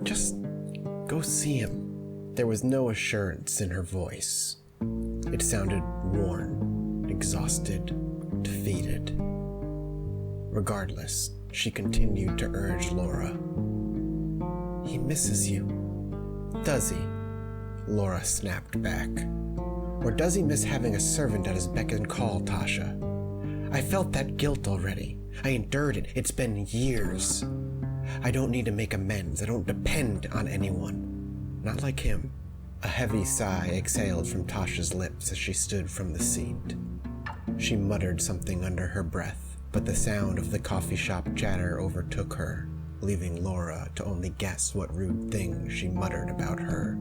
Just go see him. There was no assurance in her voice. It sounded worn, exhausted, defeated. Regardless, she continued to urge Laura. He misses you. Does he? Laura snapped back. Or does he miss having a servant at his beck and call, Tasha? I felt that guilt already. I endured it. It's been years. I don't need to make amends. I don't depend on anyone. Not like him. A heavy sigh exhaled from Tasha's lips as she stood from the seat. She muttered something under her breath, but the sound of the coffee shop chatter overtook her, leaving Laura to only guess what rude thing she muttered about her.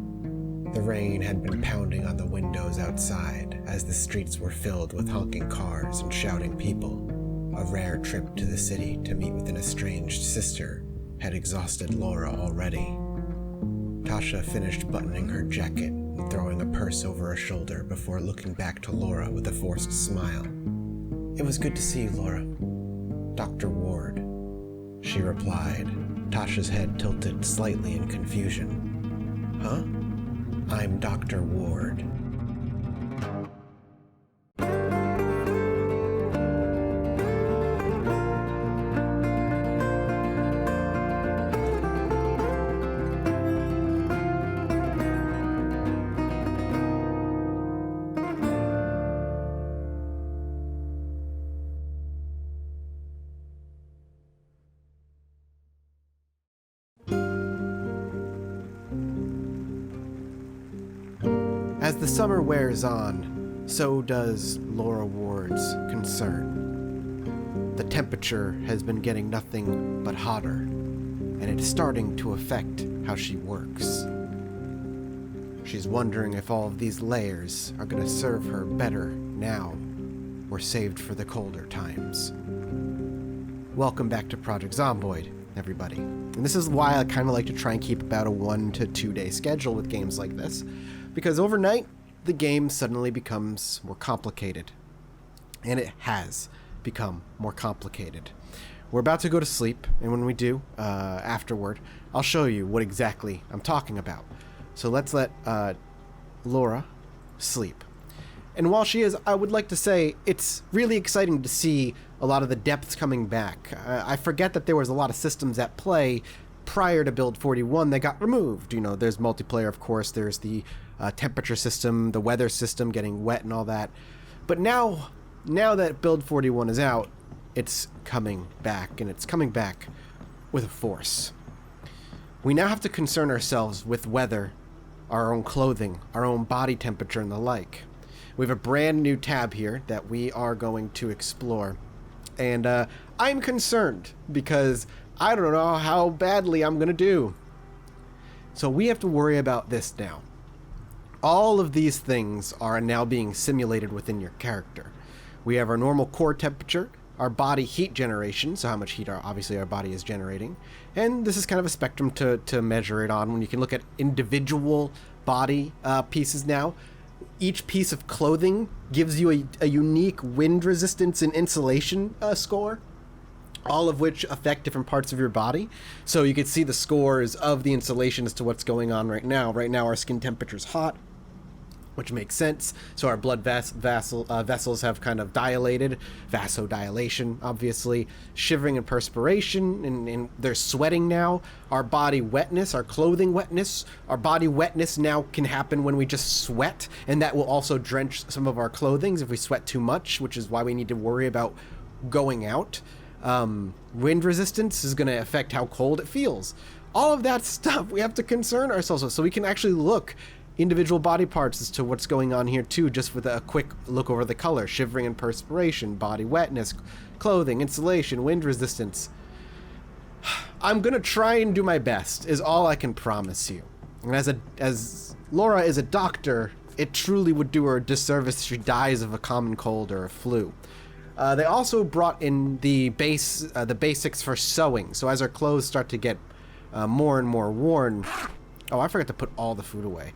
The rain had been pounding on the windows outside as the streets were filled with honking cars and shouting people. A rare trip to the city to meet with an estranged sister had exhausted Laura already. Tasha finished buttoning her jacket and throwing a purse over her shoulder before looking back to Laura with a forced smile. It was good to see you, Laura. Dr. Ward, she replied, Tasha's head tilted slightly in confusion. Huh? I'm Dr. Ward. As the summer wears on, so does Laura Ward's concern. The temperature has been getting nothing but hotter, and it's starting to affect how she works. She's wondering if all of these layers are going to serve her better now or saved for the colder times. Welcome back to Project Zomboid, everybody. And this is why I kind of like to try and keep about a 1 to 2 day schedule with games like this. Because overnight, the game suddenly becomes more complicated. And it has become more complicated. We're about to go to sleep, and when we do, afterward, I'll show you what exactly I'm talking about. So let's let Laura sleep. And while she is, I would like to say it's really exciting to see a lot of the depths coming back. I forget that there was a lot of systems at play prior to Build 41 that got removed. You know, there's multiplayer, of course, there's the temperature system, the weather system, getting wet and all that. But now that Build 41 is out, it's coming back, and it's coming back with a force. We now have to concern ourselves with weather, our own clothing, our own body temperature, and the like. We have a brand new tab here that we are going to explore. And I'm concerned because I don't know how badly I'm going to do. So we have to worry about this now. All of these things are now being simulated within your character. We have our normal core temperature, our body heat generation, so how much heat obviously our body is generating. And this is kind of a spectrum to measure it on when you can look at individual body pieces now. Each piece of clothing gives you a unique wind resistance and insulation score, all of which affect different parts of your body. So you can see the scores of the insulation as to what's going on right now. Right now our skin temperature is hot, which makes sense. So our blood vessels have kind of dilated, vasodilation, obviously, shivering and perspiration, and they're sweating now. Our body wetness, our clothing wetness, our body wetness now can happen when we just sweat, and that will also drench some of our clothing if we sweat too much, which is why we need to worry about going out. Wind resistance is going to affect how cold it feels. All of that stuff we have to concern ourselves with, so we can actually look individual body parts as to what's going on here too, just with a quick look over the color. Shivering and perspiration, body wetness, clothing, insulation, wind resistance. I'm gonna try and do my best, is all I can promise you. And as Laura is a doctor, it truly would do her a disservice if she dies of a common cold or a flu. They also brought in the basics for sewing. So as our clothes start to get more and more worn, oh, I forgot to put all the food away.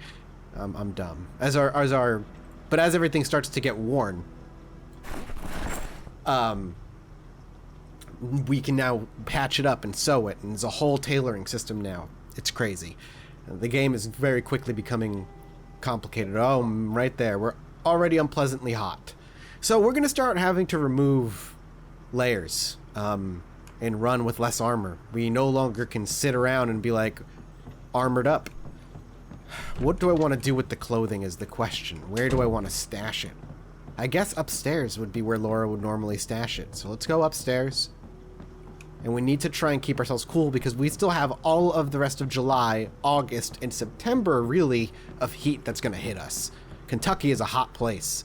I'm dumb. But as everything starts to get worn, we can now patch it up and sew it, and there's a whole tailoring system now. It's crazy. The game is very quickly becoming complicated. Oh, right there. We're already unpleasantly hot. So we're going to start having to remove layers and run with less armor. We no longer can sit around and be like armored up. What do I want to do with the clothing is the question. Where do I want to stash it? I guess upstairs would be where Laura would normally stash it. So let's go upstairs. And we need to try and keep ourselves cool because we still have all of the rest of July, August, and September, really, of heat that's going to hit us. Kentucky is a hot place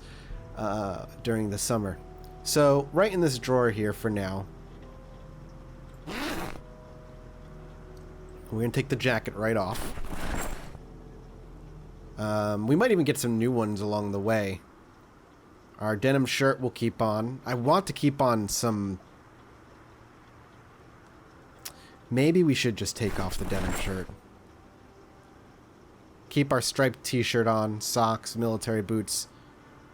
during the summer. So right in this drawer here for now, we're going to take the jacket right off. We might even get some new ones along the way. Our denim shirt we'll keep on. I want to keep on some... Maybe we should just take off the denim shirt. Keep our striped t-shirt on, socks, military boots.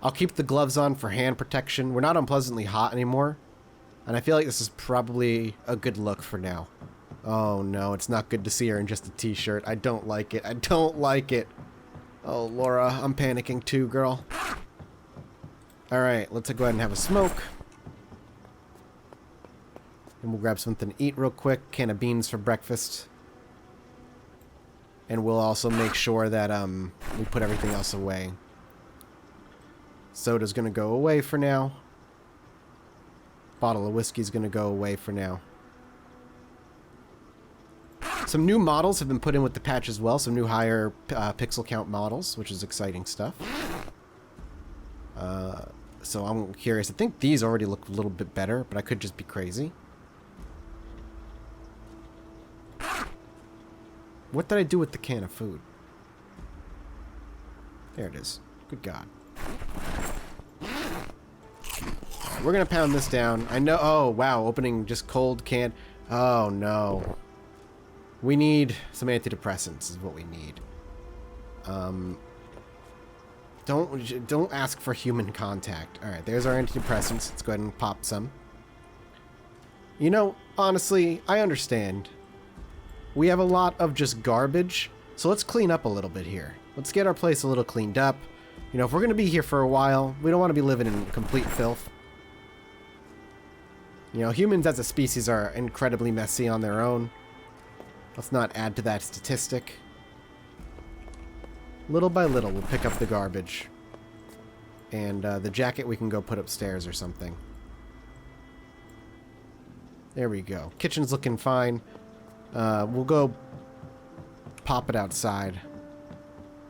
I'll keep the gloves on for hand protection. We're not unpleasantly hot anymore. And I feel like this is probably a good look for now. Oh no, it's not good to see her in just a t-shirt. I don't like it. I don't like it. Oh, Laura, I'm panicking too, girl. Alright, let's go ahead and have a smoke. And we'll grab something to eat real quick. Can of beans for breakfast. And we'll also make sure that we put everything else away. Soda's gonna go away for now. Bottle of whiskey's gonna go away for now. Some new models have been put in with the patch as well. Some new higher pixel count models, which is exciting stuff. So I'm curious. I think these already look a little bit better, but I could just be crazy. What did I do with the can of food? There it is. Good God. We're going to pound this down. I know... Oh, wow. Opening just cold can... Oh, no. We need some antidepressants is what we need. Don't ask for human contact. Alright, there's our antidepressants. Let's go ahead and pop some. You know, honestly, I understand. We have a lot of just garbage, so let's clean up a little bit here. Let's get our place a little cleaned up. You know, if we're going to be here for a while, we don't want to be living in complete filth. You know, humans as a species are incredibly messy on their own. Let's not add to that statistic. Little by little, we'll pick up the garbage. And the jacket we can go put upstairs or something. There we go. Kitchen's looking fine. We'll go pop it outside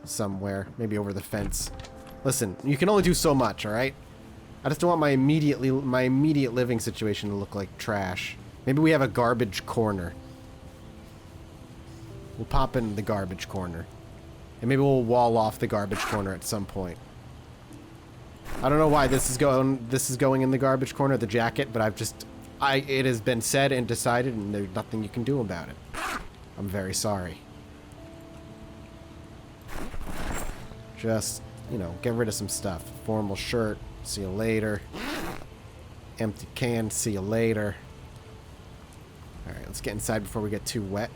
somewhere. Maybe over the fence. Listen, you can only do so much, alright? I just don't want my immediate living situation to look like trash. Maybe we have a garbage corner. We'll pop in the garbage corner. And maybe we'll wall off the garbage corner at some point. I don't know why this is going in the garbage corner, the jacket, but it has been said and decided, and there's nothing you can do about it. I'm very sorry. Just, you know, get rid of some stuff. Formal shirt, see you later. Empty can, see you later. Alright, let's get inside before we get too wet.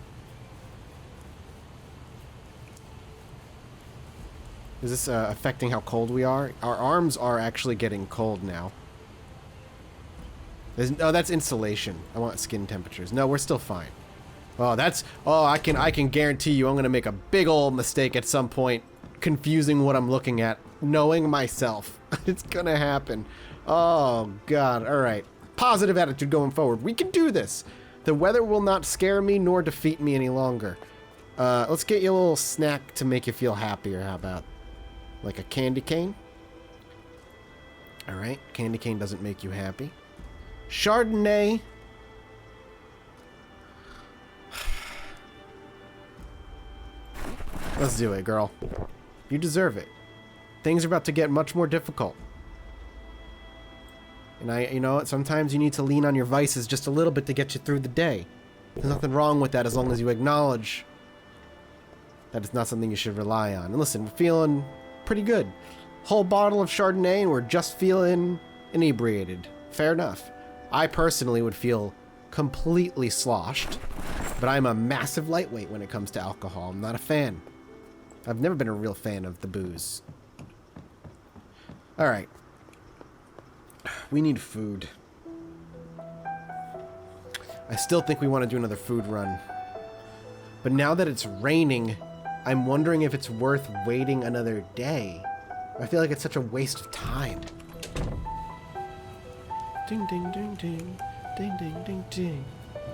Is this affecting how cold we are? Our arms are actually getting cold now. Oh, that's insulation. I want skin temperatures. No, we're still fine. Oh, that's... Oh, I can guarantee you I'm going to make a big old mistake at some point. Confusing what I'm looking at. Knowing myself. It's going to happen. Oh, God. All right. Positive attitude going forward. We can do this. The weather will not scare me nor defeat me any longer. Let's get you a little snack to make you feel happier. How about... like a candy cane? Alright, candy cane doesn't make you happy. Chardonnay. Let's do it, girl. You deserve it. Things are about to get much more difficult. And you know, sometimes you need to lean on your vices just a little bit to get you through the day. There's nothing wrong with that as long as you acknowledge that it's not something you should rely on. And listen, we're feeling pretty good. Whole bottle of Chardonnay and we're just feeling inebriated. Fair enough. I personally would feel completely sloshed. But I'm a massive lightweight when it comes to alcohol. I'm not a fan. I've never been a real fan of the booze. Alright. We need food. I still think we want to do another food run. But now that it's raining, I'm wondering if it's worth waiting another day. I feel like it's such a waste of time. Ding, ding, ding, ding. Ding, ding, ding, ding.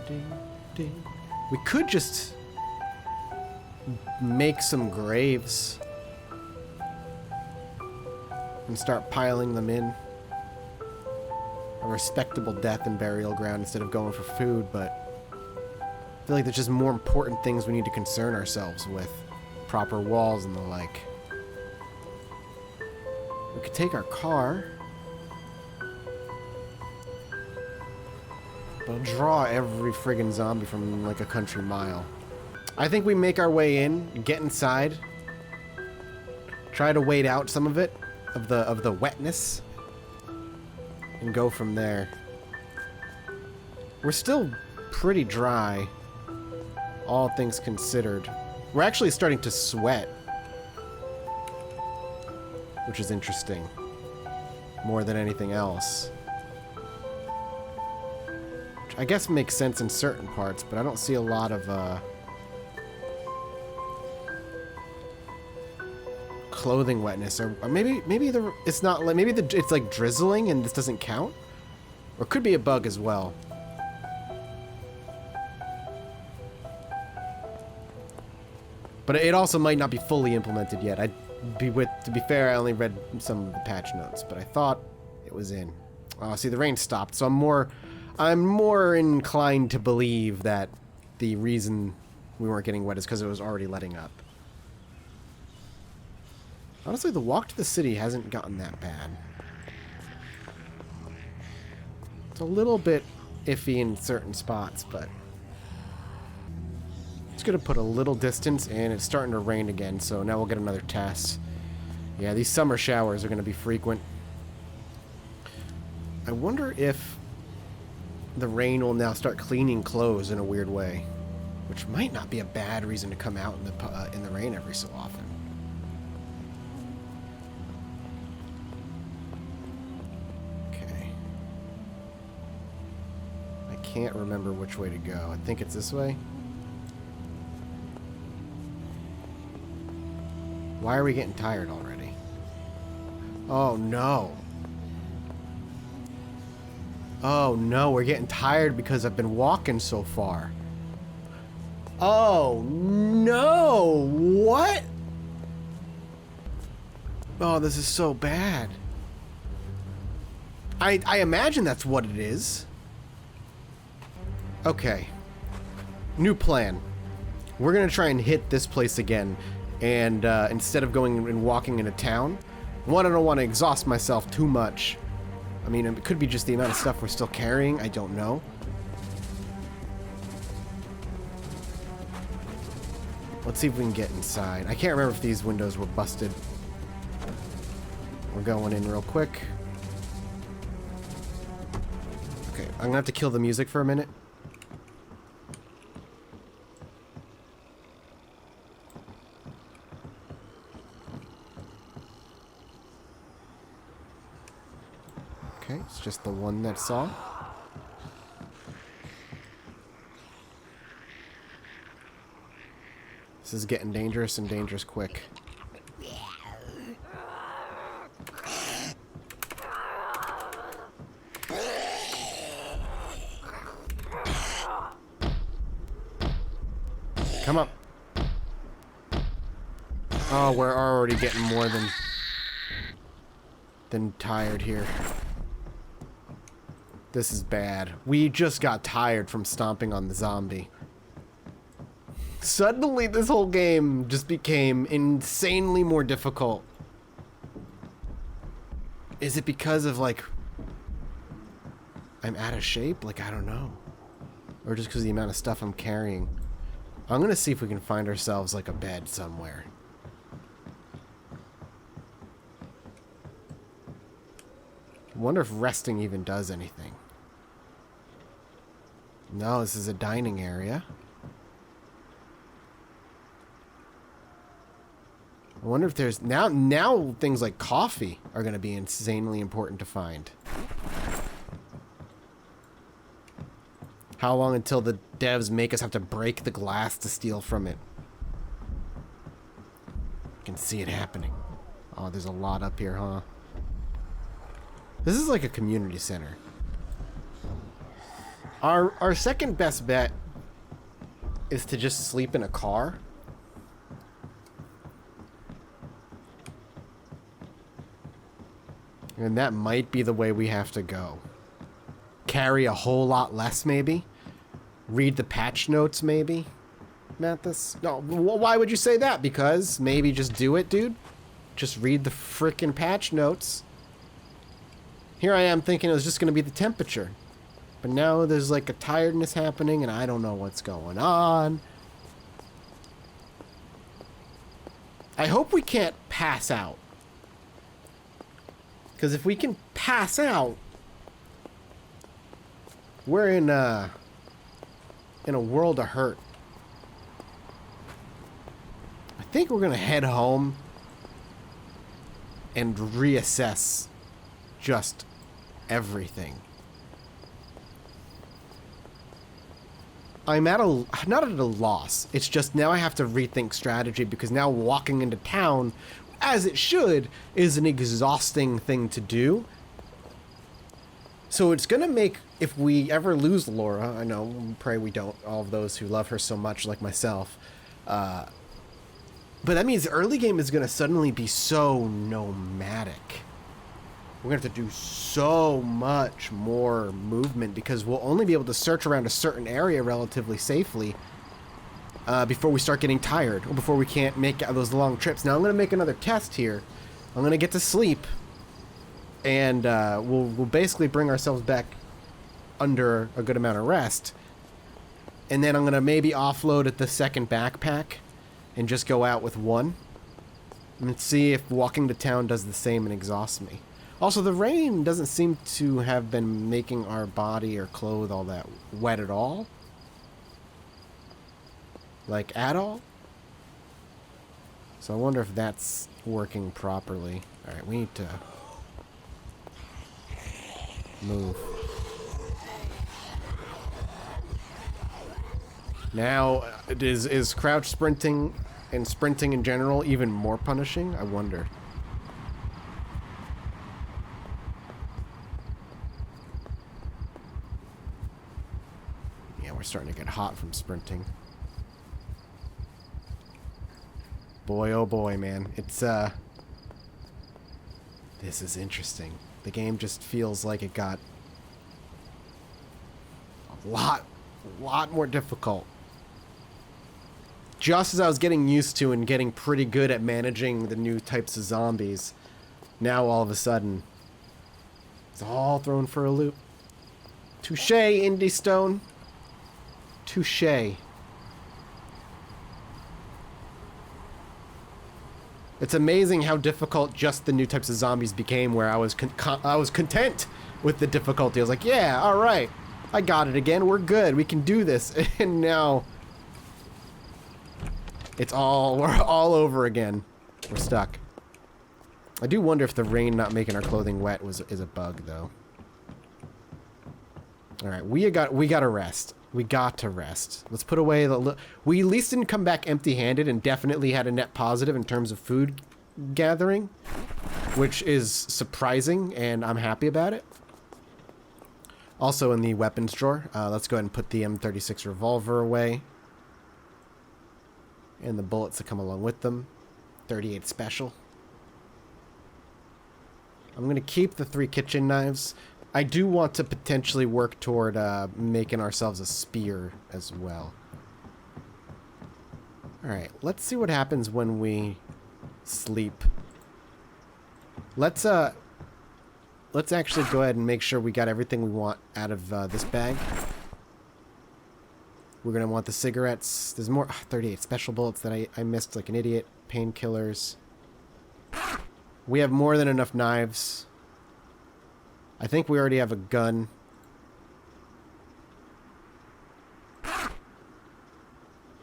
Ding, ding. We could just make some graves and start piling them in. A respectable death and burial ground instead of going for food, but I feel like there's just more important things we need to concern ourselves with. Proper walls and the like. We could take our car. But I'll draw every friggin' zombie from like a country mile. I think we make our way in, get inside, try to wait out some of it, of the wetness, and go from there. We're still pretty dry, all things considered. We're actually starting to sweat, which is interesting, more than anything else. Which I guess makes sense in certain parts, but I don't see a lot of clothing wetness, or maybe it's not like, it's like drizzling and this doesn't count, or it could be a bug as well. But it also might not be fully implemented yet. To be fair, I only read some of the patch notes, but I thought it was in. See, the rain stopped, so I'm more inclined to believe that the reason we weren't getting wet is because it was already letting up. Honestly, the walk to the city hasn't gotten that bad. It's a little bit iffy in certain spots, but it's gonna put a little distance, and it's starting to rain again, so now we'll get another test. Yeah, these summer showers are gonna be frequent. I wonder if the rain will now start cleaning clothes in a weird way, which might not be a bad reason to come out in the rain every so often. Okay. I can't remember which way to go. I think it's this way. Why are we getting tired already? Oh no. Oh no, we're getting tired because I've been walking so far. Oh no! What? Oh, this is so bad. I imagine that's what it is. Okay. New plan. We're gonna try and hit this place again. And instead of going and walking into town, one, I don't want to exhaust myself too much. I mean, it could be just the amount of stuff we're still carrying. I don't know. Let's see if we can get inside. I can't remember if these windows were busted. We're going in real quick. Okay, I'm gonna have to kill the music for a minute. Okay, it's just the one that saw. This is getting dangerous and dangerous quick. Come up. Oh, we're already getting more than tired here. This is bad. We just got tired from stomping on the zombie. Suddenly, this whole game just became insanely more difficult. Is it because of, like, I'm out of shape? Like, I don't know. Or just because of the amount of stuff I'm carrying. I'm gonna see if we can find ourselves, like, a bed somewhere. I wonder if resting even does anything. No, this is a dining area. I wonder if there's... Now things like coffee are going to be insanely important to find. How long until the devs make us have to break the glass to steal from it? I can see it happening. Oh, there's a lot up here, huh? This is like a community center. Our second best bet is to just sleep in a car. And that might be the way we have to go. Carry a whole lot less, maybe? Read the patch notes, maybe? Mathis? No, why would you say that? Because maybe just do it, dude. Just read the frickin' patch notes. Here I am thinking it was just going to be the temperature. But now there's like a tiredness happening and I don't know what's going on. I hope we can't pass out. Because if we can pass out, we're in a world of hurt. I think we're gonna head home and reassess just everything. I'm not at a loss. It's just now I have to rethink strategy because now walking into town, as it should, is an exhausting thing to do. So it's gonna make, if we ever lose Laura, I know, pray we don't, all of those who love her so much like myself, but that means the early game is gonna suddenly be so nomadic. We're gonna have to do so much more movement because we'll only be able to search around a certain area relatively safely before we start getting tired or before we can't make those long trips. Now I'm gonna make another test here. I'm gonna get to sleep and we'll basically bring ourselves back under a good amount of rest. And then I'm gonna maybe offload at the second backpack and just go out with one. And see if walking to town does the same and exhausts me. Also, the rain doesn't seem to have been making our body or clothes all that wet at all. Like, at all. So I wonder if that's working properly. Alright, we need to move. Now, is crouch sprinting and sprinting in general even more punishing? I wonder. Yeah, we're starting to get hot from sprinting. Boy, oh boy, man. It's, this is interesting. The game just feels like it got a lot more difficult. Just as I was getting used to and getting pretty good at managing the new types of zombies, now all of a sudden, it's all thrown for a loop. Touche, Indie Stone. Touche. It's amazing how difficult just the new types of zombies became, where I was content with the difficulty. I was like, yeah, all right, I got it again. We're good. We can do this. And now we're all over again. We're stuck. I do wonder if the rain not making our clothing wet is a bug, though. All right, we got to rest. We got to rest. Let's put away we at least didn't come back empty-handed and definitely had a net positive in terms of food gathering, which is surprising, and I'm happy about it. Also in the weapons drawer, let's go ahead and put the M36 revolver away. And the bullets that come along with them. 38 special. I'm going to keep the 3 kitchen knives. I do want to potentially work toward making ourselves a spear as well. Alright, let's see what happens when we sleep. Let's actually go ahead and make sure we got everything we want out of this bag. We're going to want the cigarettes. There's more 38 special bullets that I missed like an idiot. Painkillers. We have more than enough knives. I think we already have a gun.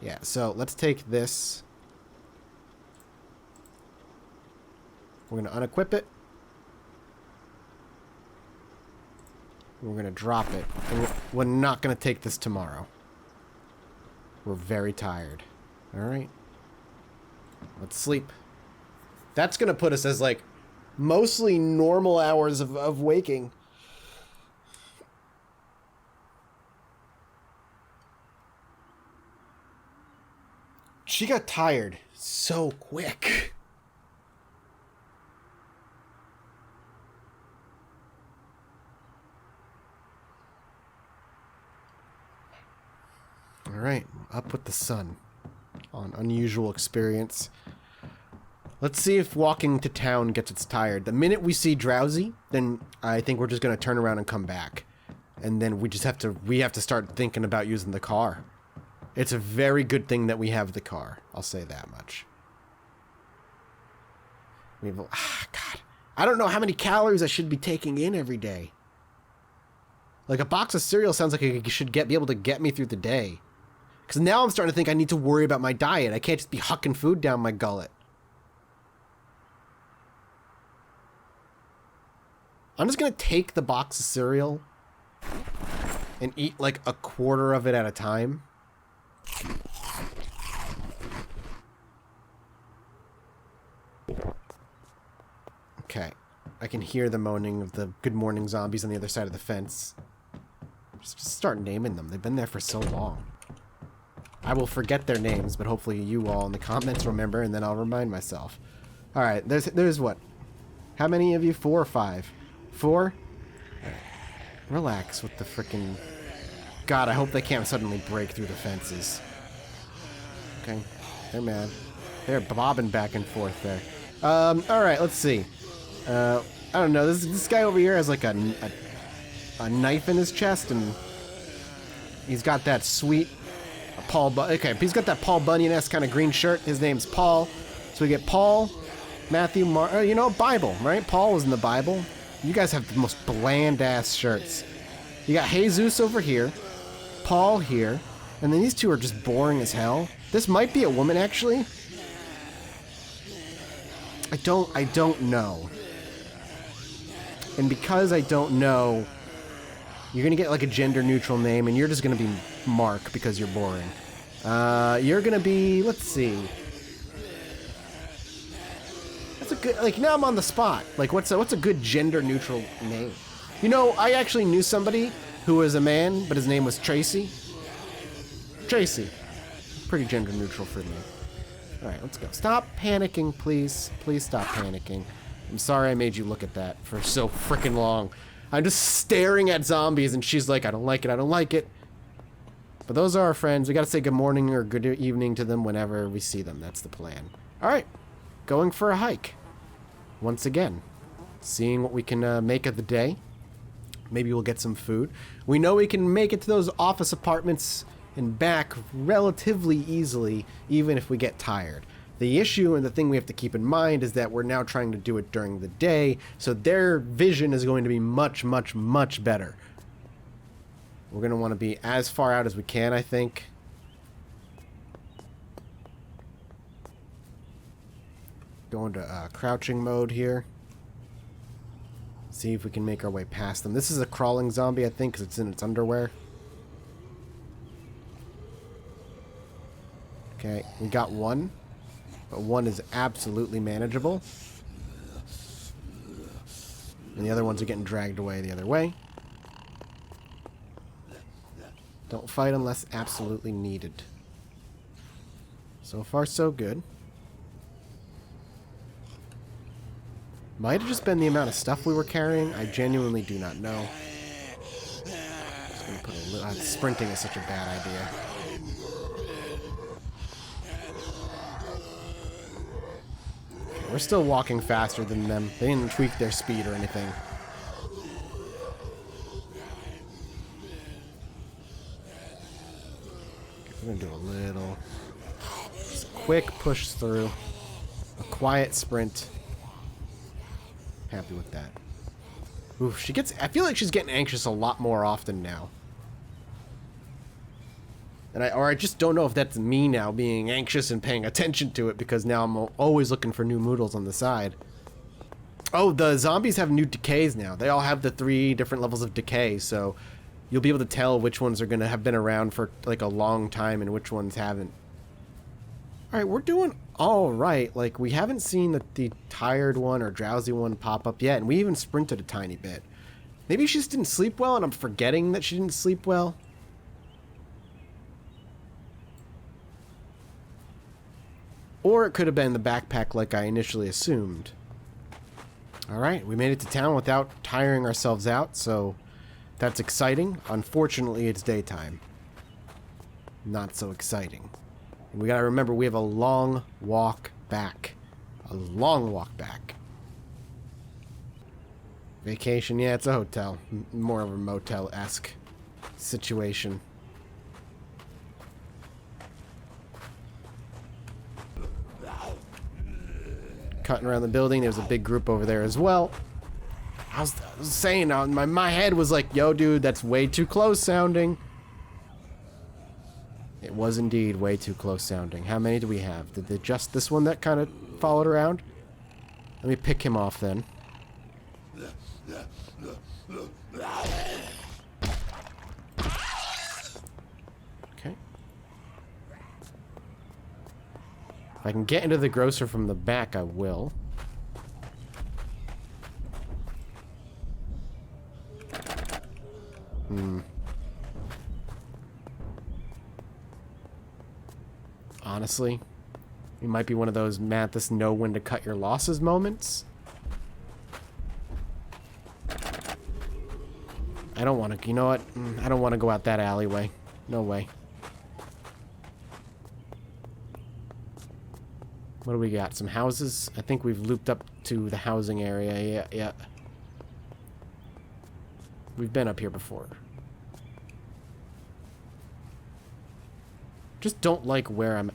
Yeah, so let's take this. We're going to unequip it. We're going to drop it. And we're not going to take this tomorrow. We're very tired. Alright. Let's sleep. That's going to put us as, like, mostly normal hours of waking. She got tired so quick. All right, up with the sun on unusual experience. Let's see if walking to town gets us tired. The minute we see Drowsy, then I think we're just going to turn around and come back. And then we have to start thinking about using the car. It's a very good thing that we have the car. I'll say that much. God. I don't know how many calories I should be taking in every day. Like, a box of cereal sounds like it should be able to get me through the day. Because now I'm starting to think I need to worry about my diet. I can't just be hucking food down my gullet. I'm just going to take the box of cereal and eat like a quarter of it at a time. Okay. I can hear the moaning of the good morning zombies on the other side of the fence. Just start naming them. They've been there for so long. I will forget their names, but hopefully you all in the comments remember, and then I'll remind myself. Alright, there's what? How many of you? 4 or 5? 4? Right. Relax with the frickin'... God, I hope they can't suddenly break through the fences. Okay, they're mad. They're bobbing back and forth there. Alright, let's see. I don't know, this guy over here has like a knife in his chest, and he's got that sweet okay, he's got that Paul Bunyan-esque kind of green shirt. His name's Paul. So we get Paul, Matthew, you know, Bible, right? Paul was in the Bible. You guys have the most bland-ass shirts. You got Jesus over here, Paul here, and then these two are just boring as hell. This might be a woman, actually. I don't know. And because I don't know, you're going to get like a gender-neutral name, and you're just going to be Mark because you're boring. You're going to be, let's see. That's a good, like, now I'm on the spot. Like, what's a good gender-neutral name? You know, I actually knew somebody who was a man, but his name was Tracy. Tracy. Pretty gender-neutral for me. Alright, let's go. Stop panicking, please. Please stop panicking. I'm sorry I made you look at that for so freaking long. I'm just staring at zombies, and she's like, I don't like it, I don't like it. But those are our friends. We gotta say good morning or good evening to them whenever we see them. That's the plan. Alright, going for a hike. Once again, seeing what we can make of the day. Maybe we'll get some food. We know we can make it to those office apartments and back relatively easily, even if we get tired. The issue and the thing we have to keep in mind is that we're now trying to do it during the day, so their vision is going to be much, much, much better. We're going to want to be as far out as we can, I think. Go into crouching mode here. See if we can make our way past them. This is a crawling zombie, I think, because it's in its underwear. Okay, we got one. But one is absolutely manageable. And the other ones are getting dragged away the other way. Don't fight unless absolutely needed. So far, so good. Might have just been the amount of stuff we were carrying. I genuinely do not know. Just gonna put a little... sprinting is such a bad idea. We're still walking faster than them. They didn't tweak their speed or anything. We're gonna do a little just quick push through. A quiet sprint. Happy with that. Oof, she gets... I feel like she's getting anxious a lot more often now. And I just don't know if that's me now being anxious and paying attention to it, because now I'm always looking for new moodles on the side. Oh, the zombies have new decays now. They all have the 3 different levels of decay, so you'll be able to tell which ones are going to have been around for like a long time and which ones haven't. Alright, we're doing alright. Like, we haven't seen the tired one or drowsy one pop up yet, and we even sprinted a tiny bit. Maybe she just didn't sleep well and I'm forgetting that she didn't sleep well. Or it could have been the backpack like I initially assumed. Alright, we made it to town without tiring ourselves out, so that's exciting. Unfortunately, it's daytime. Not so exciting. And we gotta remember, we have a long walk back. A long walk back. Vacation, yeah, it's a hotel. More of a motel-esque situation. Cutting around the building, there's a big group over there as well. I was saying, my head was like, yo, dude, that's way too close sounding. It was indeed way too close sounding. How many do we have? Did they just this one that kind of followed around? Let me pick him off then. Okay. If I can get into the grocer from the back, I will. Honestly, it might be one of those Mathis know when to cut your losses moments. I don't want to, you know what? I don't want to go out that alleyway. No way. What do we got? Some houses? I think we've looped up to the housing area. Yeah. We've been up here before. Just don't like where I'm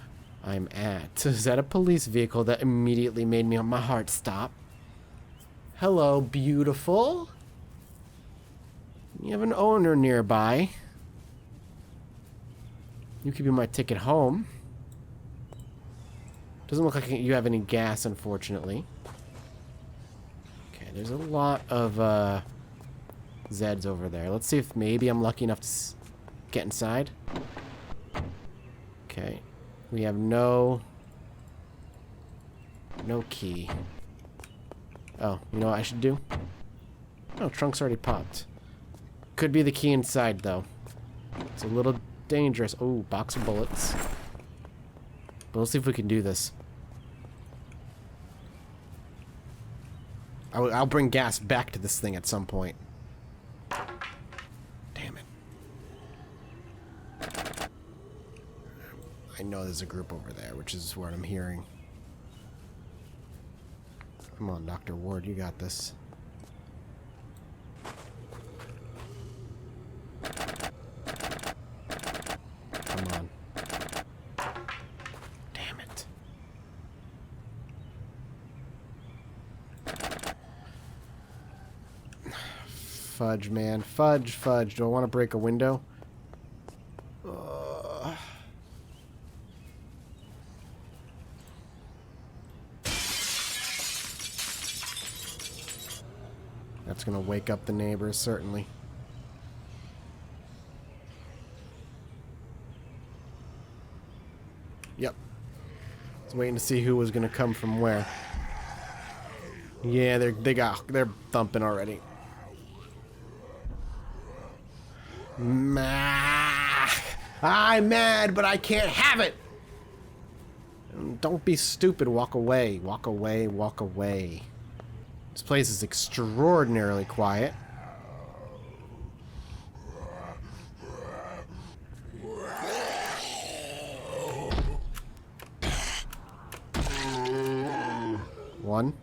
at. Is that a police vehicle that immediately made my heart stop? Hello, beautiful. You have an owner nearby. You could be my ticket home. Doesn't look like you have any gas, unfortunately. Okay, there's a lot of Zeds over there. Let's see if maybe I'm lucky enough to get inside. Okay. We have no key. Oh, you know what I should do? Oh, trunk's already popped. Could be the key inside, though. It's a little dangerous. Oh, box of bullets. But let's see if we can do this. I'll bring gas back to this thing at some point. Damn it. I know there's a group over there, which is what I'm hearing. Come on, Dr. Ward, you got this. Come on. Damn it. Fudge, man. Fudge. Do I want to break a window? That's gonna wake up the neighbors, certainly. Yep. I was waiting to see who was gonna come from where. Yeah, they're thumping already. I'm mad, but I can't have it. Don't be stupid. Walk away. Walk away. Walk away. This place is extraordinarily quiet. One.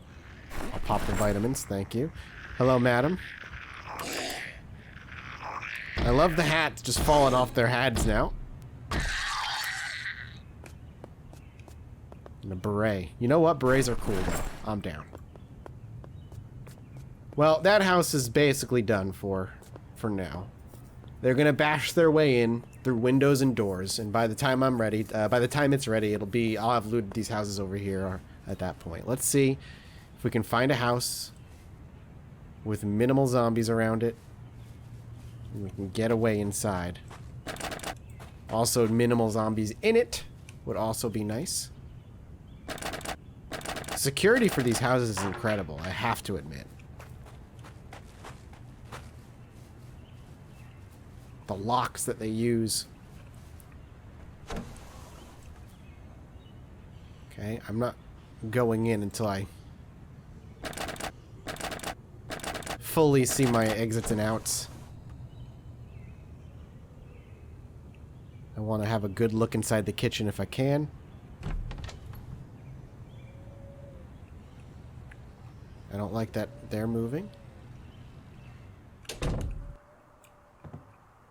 I'll pop the vitamins, thank you. Hello, madam. I love the hats just falling off their heads now. And a beret. You know what? Berets are cool, though. I'm down. Well, that house is basically done for now. They're gonna bash their way in through windows and doors, and by the time I'm ready, by the time it's ready, I'll have looted these houses over here at that point. Let's see if we can find a house with minimal zombies around it. And we can get away inside. Also, minimal zombies in it would also be nice. Security for these houses is incredible, I have to admit. The locks that they use. Okay, I'm not going in until I fully see my exits and outs. I want to have a good look inside the kitchen if I can. I don't like that they're moving.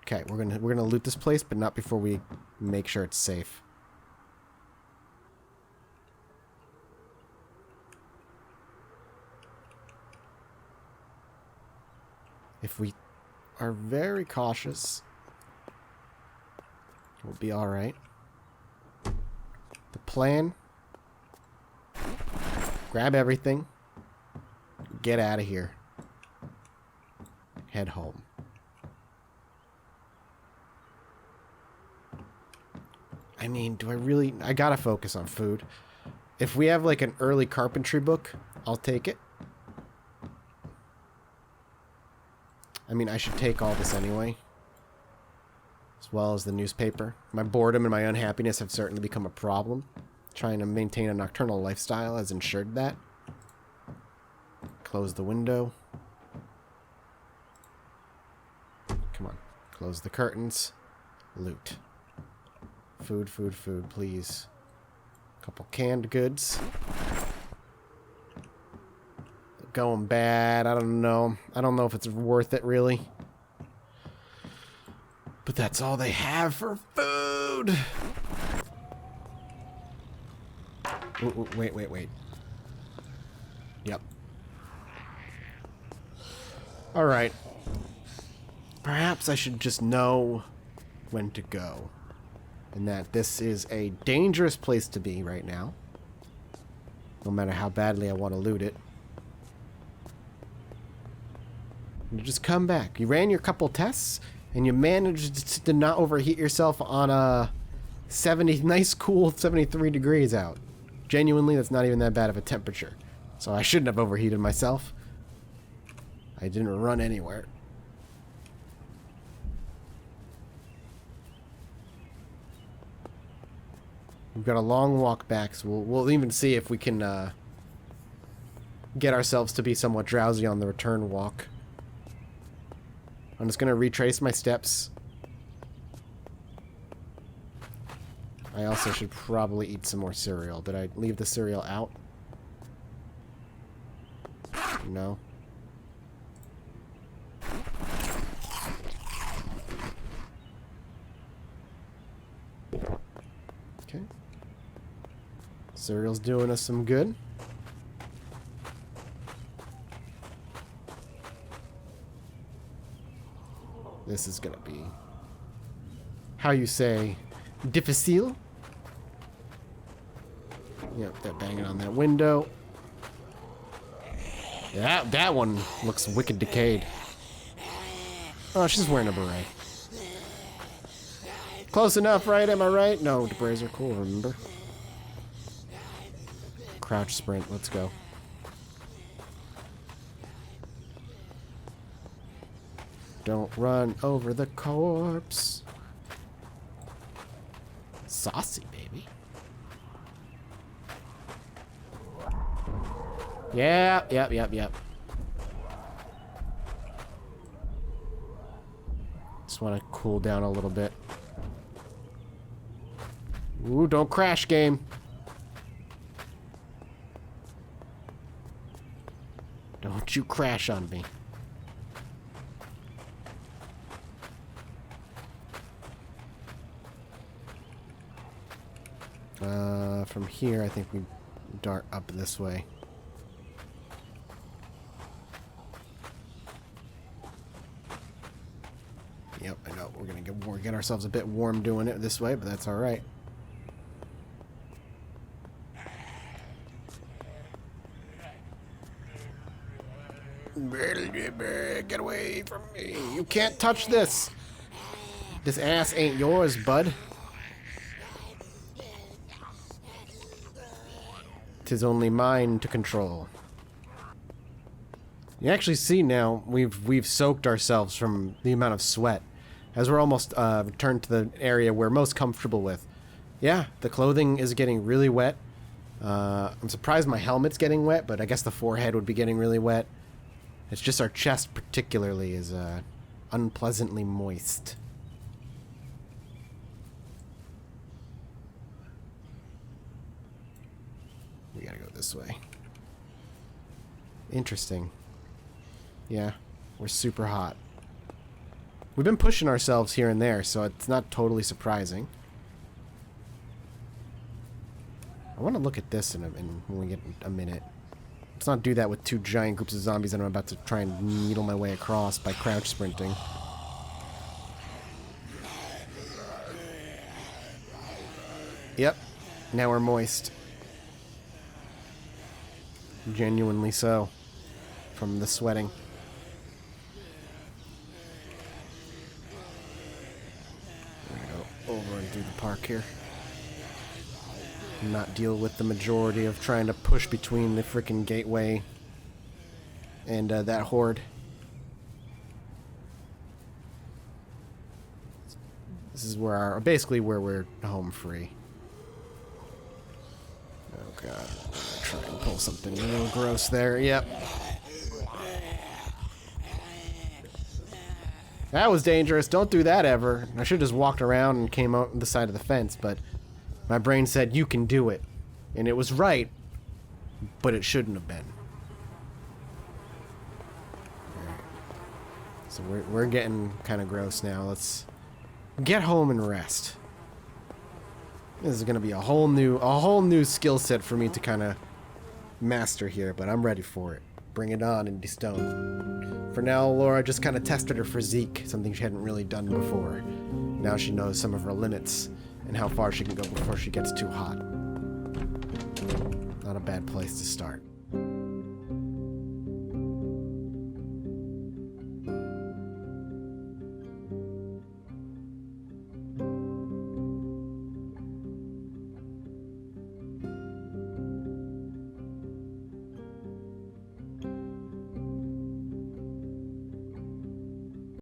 Okay, we're gonna loot this place, but not before we make sure it's safe. If we are very cautious, we'll be alright. The plan: grab everything, get out of here, head home. I mean, do I really... I gotta focus on food. If we have like an early carpentry book, I'll take it. I mean, I should take all this anyway. As well as the newspaper. My boredom and my unhappiness have certainly become a problem. Trying to maintain a nocturnal lifestyle has ensured that. Close the window. Come on. Close the curtains. Loot. Food, food, food, please. Couple canned goods. Going bad. I don't know. I don't know if it's worth it, really. But that's all they have for food. Ooh, wait, wait, wait. Yep. Alright. Perhaps I should just know when to go. And that this is a dangerous place to be right now. No matter how badly I want to loot it. You just come back. You ran your couple tests, and you managed to not overheat yourself on a 70, nice cool 73 degrees out. Genuinely, that's not even that bad of a temperature. So I shouldn't have overheated myself. I didn't run anywhere. We've got a long walk back, so we'll even see if we can get ourselves to be somewhat drowsy on the return walk. I'm just going to retrace my steps. I also should probably eat some more cereal. Did I leave the cereal out? No. Okay. Cereal's doing us some good. This is gonna be, how you say, difficile. Yep, they're banging on that window. Yeah, that one looks wicked decayed. Oh, she's wearing a beret. Close enough, right? Am I right? No, the berets are cool, remember? Crouch sprint, let's go. Don't run over the corpse. Saucy, baby. Yeah, yep. Just want to cool down a little bit. Ooh, don't crash, game. Don't you crash on me. From here, I think we dart up this way. Yep, I know. We're gonna get ourselves a bit warm doing it this way, but that's all right. Get away from me. You can't touch this. This ass ain't yours, bud. 'Tis only mine to control. You actually see now we've soaked ourselves from the amount of sweat, as we're almost returned to the area we're most comfortable with. Yeah, the clothing is getting really wet. I'm surprised my helmet's getting wet, but I guess the forehead would be getting really wet. It's just our chest particularly is unpleasantly moist. We gotta go this way. Interesting. Yeah, we're super hot. We've been pushing ourselves here and there, so it's not totally surprising. I want to look at this when we get a minute. Let's not do that with two giant groups of zombies that I'm about to try and needle my way across by crouch sprinting. Yep, now we're moist. Genuinely so. From the sweating. We're gonna go over and through the park here. Not deal with the majority of trying to push between the frickin' gateway and that horde. This is where basically where we're home free. Oh god, I'm gonna try and pull something real gross there. Yep. That was dangerous. Don't do that ever. I should have just walked around and came out the side of the fence, but my brain said, you can do it. And it was right, but it shouldn't have been. Right. So we're getting kind of gross now. Let's get home and rest. This is going to be a whole new skill set for me to kind of master here, but I'm ready for it. Bring it on, Indy Stone. For now, Laura just kind of tested her physique, something she hadn't really done before. Now she knows some of her limits and how far she can go before she gets too hot. Not a bad place to start.